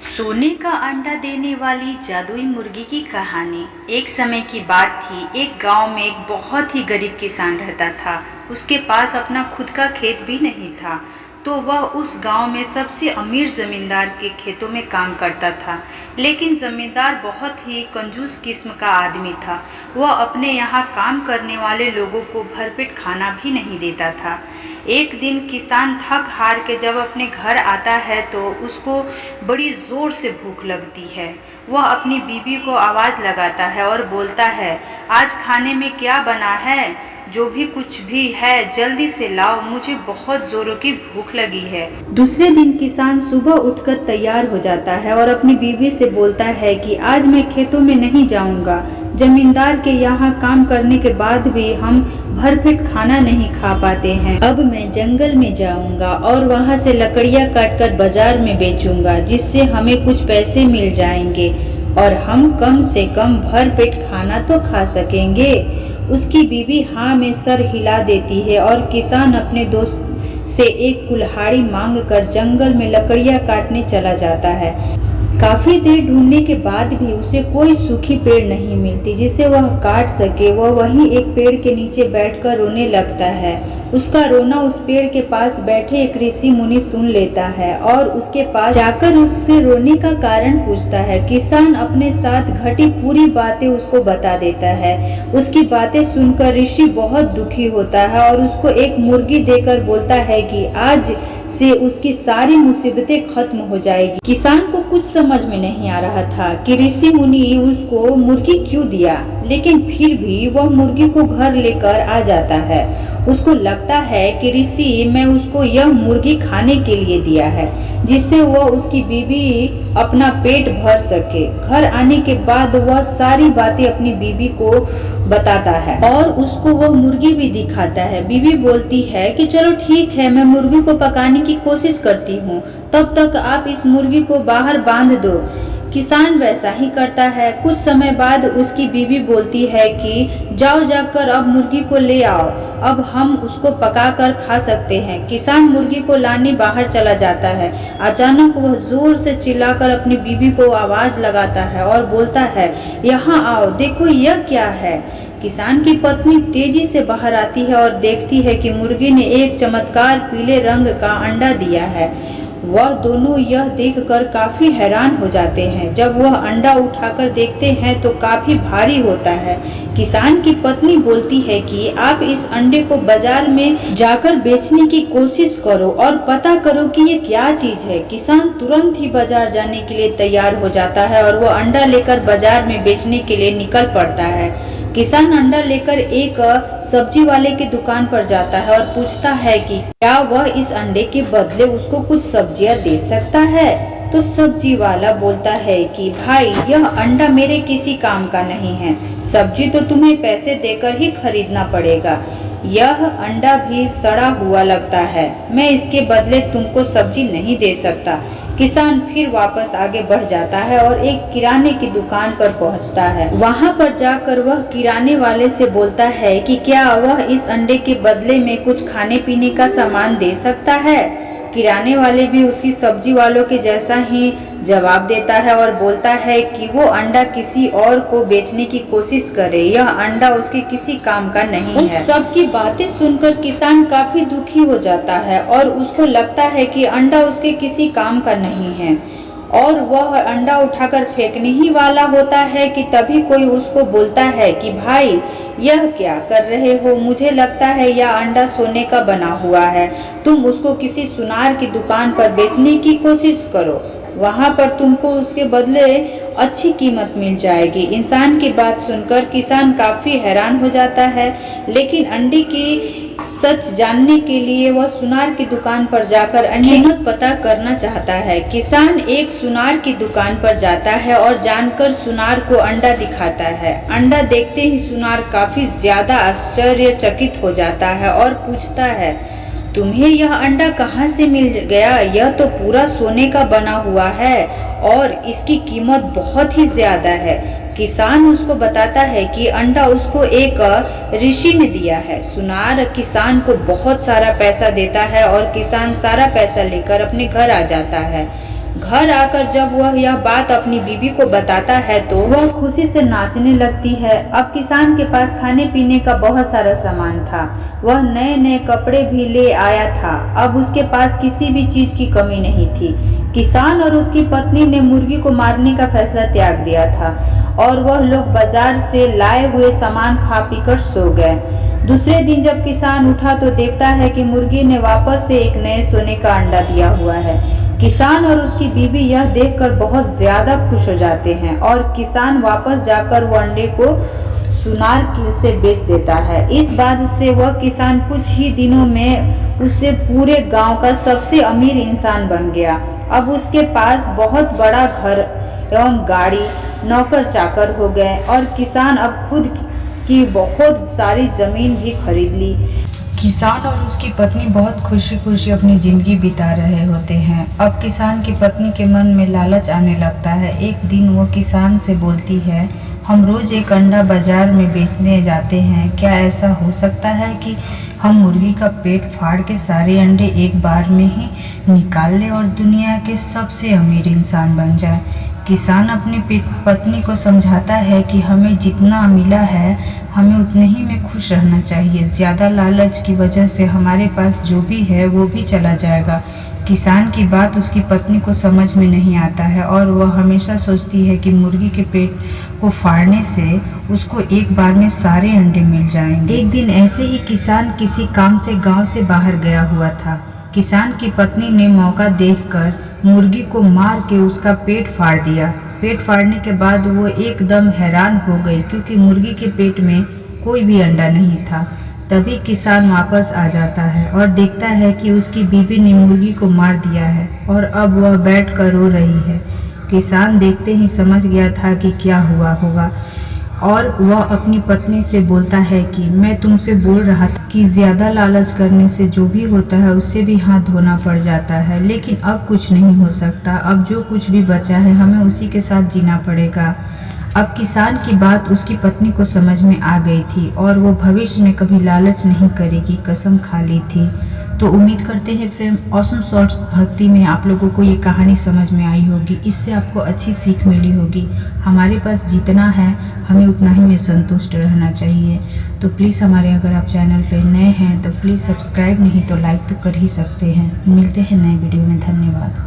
सोने का अंडा देने वाली जादुई मुर्गी की कहानी। एक समय की बात थी। एक गांव में एक बहुत ही गरीब किसान रहता था। उसके पास अपना खुद का खेत भी नहीं था, तो वह उस गांव में सबसे अमीर जमींदार के खेतों में काम करता था। लेकिन जमींदार बहुत ही कंजूस किस्म का आदमी था। वह अपने यहाँ काम करने वाले लोगों को भरपेट खाना भी नहीं देता था। एक दिन किसान थक हार के जब अपने घर आता है तो उसको बड़ी जोर से भूख लगती है। वह अपनी बीवी को आवाज लगाता है और बोलता है, आज खाने में क्या बना है? जो भी कुछ भी है जल्दी से लाओ, मुझे बहुत जोरों की भूख लगी है। दूसरे दिन किसान सुबह उठकर तैयार हो जाता है और अपनी बीवी से बोलता है कि आज मैं खेतों में नहीं जाऊंगा। जमींदार के यहाँ काम करने के बाद भी हम भरपेट खाना नहीं खा पाते हैं। अब मैं जंगल में जाऊंगा और वहाँ से लकड़ियाँ काटकर बाजार में बेचूंगा, जिससे हमें कुछ पैसे मिल जाएंगे और हम कम से कम भरपेट खाना तो खा सकेंगे। उसकी बीवी हाँ में सर हिला देती है और किसान अपने दोस्त से एक कुल्हाड़ी मांगकर जंगल में लकड़ियाँ काटने चला जाता है। काफी देर ढूंढने के बाद भी उसे कोई सूखी पेड़ नहीं मिलती जिसे वह काट सके। वह वहीं एक पेड़ के नीचे बैठकर रोने लगता है। उसका रोना उस पेड़ के पास बैठे एक ऋषि मुनि सुन लेता है और उसके पास जाकर उससे रोने का कारण पूछता है। किसान अपने साथ घटी पूरी बातें उसको बता देता है। उसकी बातें सुनकर ऋषि बहुत दुखी होता है और उसको एक मुर्गी देकर बोलता है कि आज से उसकी सारी मुसीबतें खत्म हो जाएगी। किसान को कुछ समझ में नहीं आ रहा था कि ऋषि मुनि उसको मुर्गी क्यों दिया, लेकिन फिर भी वह मुर्गी को घर लेकर आ जाता है। उसको लगता है कि ऋषि मैं उसको यह मुर्गी खाने के लिए दिया है, जिससे वह उसकी बीवी अपना पेट भर सके। घर आने के बाद वह सारी बातें अपनी बीवी को बताता है और उसको वह मुर्गी भी दिखाता है। बीवी बोलती है कि चलो ठीक है, मैं मुर्गी को पकाने की कोशिश करती हूँ, तब तक आप इस मुर्गी को बाहर बांध दो। किसान वैसा ही करता है। कुछ समय बाद उसकी बीवी बोलती है कि जाओ जाकर अब मुर्गी को ले आओ, अब हम उसको पकाकर खा सकते हैं। किसान मुर्गी को लाने बाहर चला जाता है। अचानक वह जोर से चिल्लाकर अपनी बीवी को आवाज लगाता है और बोलता है, यहाँ आओ, देखो यह क्या है। किसान की पत्नी तेजी से बाहर आती है और देखती है कि मुर्गी ने एक चमत्कार पीले रंग का अंडा दिया है। वह दोनों यह देखकर काफी हैरान हो जाते हैं। जब वह अंडा उठाकर देखते हैं तो काफी भारी होता है। किसान की पत्नी बोलती है कि आप इस अंडे को बाजार में जाकर बेचने की कोशिश करो और पता करो कि ये क्या चीज है। किसान तुरंत ही बाजार जाने के लिए तैयार हो जाता है और वह अंडा लेकर बाजार में बेचने के लिए निकल पड़ता है। किसान अंडा लेकर एक सब्जी वाले की दुकान पर जाता है और पूछता है कि क्या वह इस अंडे के बदले उसको कुछ सब्जियां दे सकता है। तो सब्जी वाला बोलता है कि भाई, यह अंडा मेरे किसी काम का नहीं है, सब्जी तो तुम्हें पैसे देकर ही खरीदना पड़ेगा। यह अंडा भी सड़ा हुआ लगता है, मैं इसके बदले तुमको सब्जी नहीं दे सकता। किसान फिर वापस आगे बढ़ जाता है और एक किराने की दुकान पर पहुंचता है। वहां पर जाकर वह किराने वाले से बोलता है कि क्या वह इस अंडे के बदले में कुछ खाने पीने का सामान दे सकता है। किराने वाले भी उसकी सब्जी वालों के जैसा ही जवाब देता है और बोलता है कि वो अंडा किसी और को बेचने की कोशिश करे, यह अंडा उसके किसी काम का नहीं है। उस सब की बातें सुनकर किसान काफी दुखी हो जाता है और उसको लगता है कि अंडा उसके किसी काम का नहीं है और वह अंडा उठाकर फेंकने ही वाला होता है कि तभी कोई उसको बोलता है कि भाई, यह क्या कर रहे हो, मुझे लगता है यह अंडा सोने का बना हुआ है, तुम उसको किसी सुनार की दुकान पर बेचने की कोशिश करो, वहां पर तुमको उसके बदले अच्छी कीमत मिल जाएगी। इंसान की बात सुनकर किसान काफी हैरान हो जाता है, लेकिन अंडे की सच जानने के लिए वह सुनार की दुकान पर जाकर कीमत पता करना चाहता है। किसान एक सुनार की दुकान पर जाता है और जानकर सुनार को अंडा दिखाता है। अंडा देखते ही सुनार काफी ज्यादा आश्चर्यचकित हो जाता है और पूछता है, तुम्हें यह अंडा कहाँ से मिल गया? यह तो पूरा सोने का बना हुआ है और इसकी कीमत बहुत ही ज्यादा है। किसान उसको बताता है कि अंडा उसको एक ऋषि ने दिया है। सुनार किसान को बहुत सारा पैसा देता है और किसान सारा पैसा लेकर अपने घर आ जाता है। घर आकर जब वह यह बात अपनी बीवी को बताता है तो वह खुशी से नाचने लगती है। अब किसान के पास खाने पीने का बहुत सारा सामान था। वह नए नए कपड़े भी ले आया था। अब उसके पास किसी भी चीज की कमी नहीं थी। किसान और उसकी पत्नी ने मुर्गी को मारने का फैसला त्याग दिया था और वह लोग बाजार से लाए हुए सामान खा पीकर सो गए। दूसरे दिन जब किसान उठा तो देखता है कि मुर्गी ने वापस से एक नए सोने का अंडा दिया हुआ है। किसान और उसकी बीवी यह देखकर बहुत ज्यादा खुश हो जाते हैं और किसान वापस जाकर वो अंडे को सुनार से बेच देता है। इस बात से वह किसान कुछ ही दिनों में उससे पूरे गांव का सबसे अमीर इंसान बन गया। अब उसके पास बहुत बड़ा घर एवं गाड़ी, नौकर चाकर हो गए और किसान अब खुद की बहुत सारी जमीन भी खरीद ली। किसान और उसकी पत्नी बहुत खुशी खुशी अपनी जिंदगी बिता रहे होते हैं। अब किसान की पत्नी के मन में लालच आने लगता है। एक दिन वो किसान से बोलती है, हम रोज एक अंडा बाजार में बेचने जाते हैं, क्या ऐसा हो सकता है कि हम मुर्गी का पेट फाड़ के सारे अंडे एक बार में ही निकाल लें और दुनिया के सबसे अमीर इंसान बन जाए। किसान अपनी पत्नी को समझाता है कि हमें जितना मिला है हमें उतने ही में खुश रहना चाहिए। ज़्यादा लालच की वजह से हमारे पास जो भी है वो भी चला जाएगा। किसान की बात उसकी पत्नी को समझ में नहीं आता है और वह हमेशा सोचती है कि मुर्गी के पेट को फाड़ने से उसको एक बार में सारे अंडे मिल जाएंगे। एक दिन ऐसे ही किसान किसी काम से गांव से बाहर गया हुआ था। किसान की पत्नी ने मौका देखकर मुर्गी को मार के उसका पेट फाड़ दिया। पेट फाड़ने के बाद वो एकदम हैरान हो गई क्योंकि मुर्गी के पेट में कोई भी अंडा नहीं था। तभी किसान वापस आ जाता है और देखता है कि उसकी बीवी ने मुर्गी को मार दिया है और अब वह बैठकर रो रही है। किसान देखते ही समझ गया था कि क्या हुआ होगा और वह अपनी पत्नी से बोलता है कि मैं तुमसे बोल रहा था कि ज्यादा लालच करने से जो भी होता है उससे भी हाथ धोना पड़ जाता है, लेकिन अब कुछ नहीं हो सकता। अब जो कुछ भी बचा है हमें उसी के साथ जीना पड़ेगा। अब किसान की बात उसकी पत्नी को समझ में आ गई थी और वो भविष्य में कभी लालच नहीं करेगी कसम खा ली थी। तो उम्मीद करते हैं फ्रेंड ऑसम शॉर्ट्स भक्ति में आप लोगों को ये कहानी समझ में आई होगी। इससे आपको अच्छी सीख मिली होगी। हमारे पास जितना है हमें उतना ही में संतुष्ट रहना चाहिए। तो प्लीज़ हमारे अगर आप चैनल पर नए हैं तो प्लीज़ सब्सक्राइब नहीं तो लाइक तो कर ही सकते हैं। मिलते हैं नए वीडियो में। धन्यवाद।